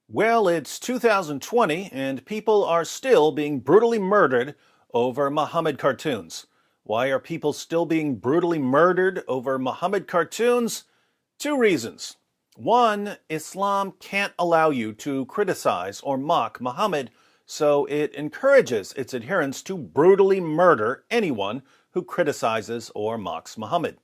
Well, it's 2020 and people are still being brutally murdered over Muhammad cartoons. Why are people still being brutally murdered over Muhammad cartoons? Two reasons. One, Islam can't allow you to criticize or mock Muhammad, so it encourages its adherents to brutally murder anyone who criticizes or mocks Muhammad.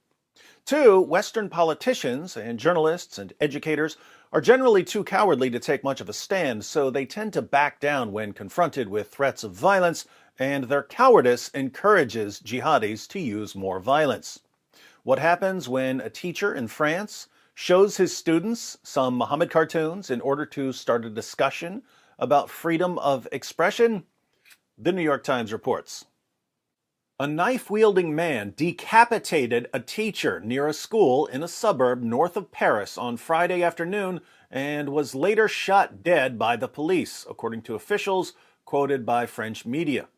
Two, Western politicians and journalists and educators are generally too cowardly to take much of a stand, so they tend to back down when confronted with threats of violence, and their cowardice encourages jihadis to use more violence. What happens when a teacher in France shows his students some Muhammad cartoons in order to start a discussion about freedom of expression? The New York Times reports. A knife-wielding man decapitated a teacher near a school in a suburb north of Paris on Friday afternoon and was later shot dead by the police, according to officials quoted by French media.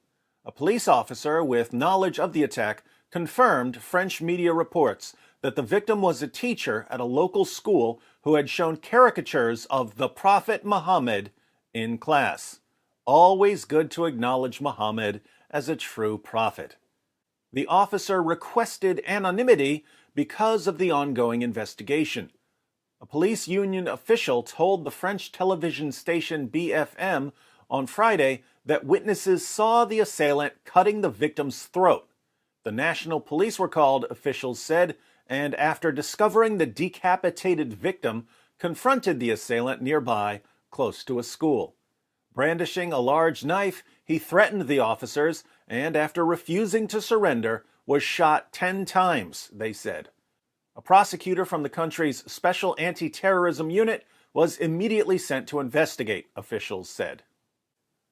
A police officer with knowledge of the attack confirmed French media reports that the victim was a teacher at a local school who had shown caricatures of the Prophet Muhammad in class. Always good to acknowledge Muhammad as a true prophet. The officer requested anonymity because of the ongoing investigation. A police union official told the French television station BFM on Friday that witnesses saw the assailant cutting the victim's throat. The National Police were called, officials said, and after discovering the decapitated victim, confronted the assailant nearby, close to a school. Brandishing a large knife, he threatened the officers and, after refusing to surrender, was shot 10 times, they said. A prosecutor from the country's Special Anti-Terrorism Unit was immediately sent to investigate, officials said.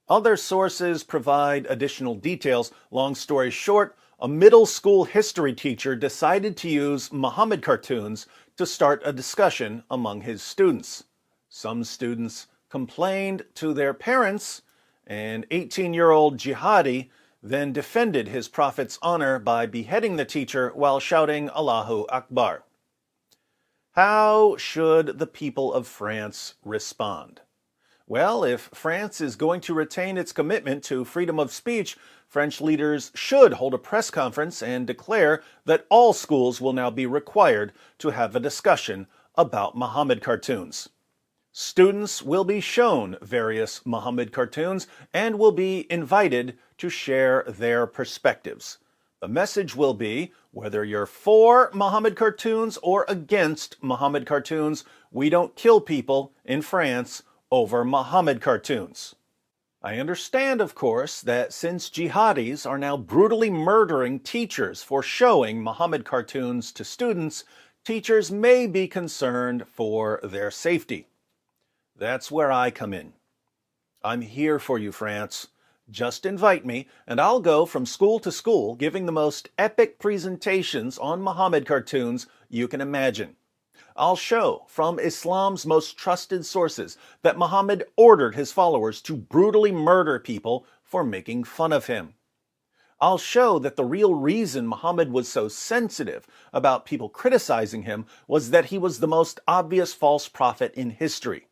Other sources provide additional details. Long story short, a middle school history teacher decided to use Muhammad cartoons to start a discussion among his students. Some students complained to their parents. An 18-year-old jihadi then defended his prophet's honor by beheading the teacher while shouting Allahu Akbar. How should the people of France respond? Well, if France is going to retain its commitment to freedom of speech, French leaders should hold a press conference and declare that all schools will now be required to have a discussion about Muhammad cartoons. Students will be shown various Muhammad cartoons and will be invited to share their perspectives. The message will be, whether you're for Muhammad cartoons or against Muhammad cartoons, we don't kill people in France over Muhammad cartoons. I understand, of course, that since jihadis are now brutally murdering teachers for showing Muhammad cartoons to students, teachers may be concerned for their safety. That's where I come in. I'm here for you, France. Just invite me, and I'll go from school to school giving the most epic presentations on Muhammad cartoons you can imagine. I'll show from Islam's most trusted sources that Muhammad ordered his followers to brutally murder people for making fun of him. I'll show that the real reason Muhammad was so sensitive about people criticizing him was that he was the most obvious false prophet in history.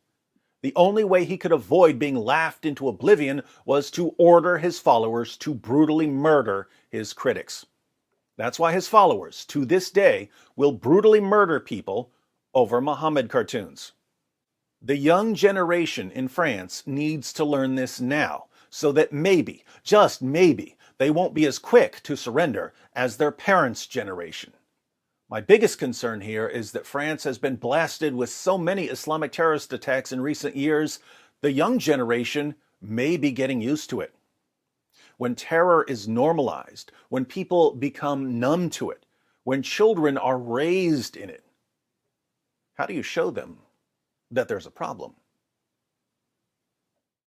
The only way he could avoid being laughed into oblivion was to order his followers to brutally murder his critics. That's why his followers, to this day, will brutally murder people over Muhammad cartoons. The young generation in France needs to learn this now, so that maybe, just maybe, they won't be as quick to surrender as their parents' generation. My biggest concern here is that France has been blasted with so many Islamic terrorist attacks in recent years, the young generation may be getting used to it. When terror is normalized, when people become numb to it, when children are raised in it, how do you show them that there's a problem?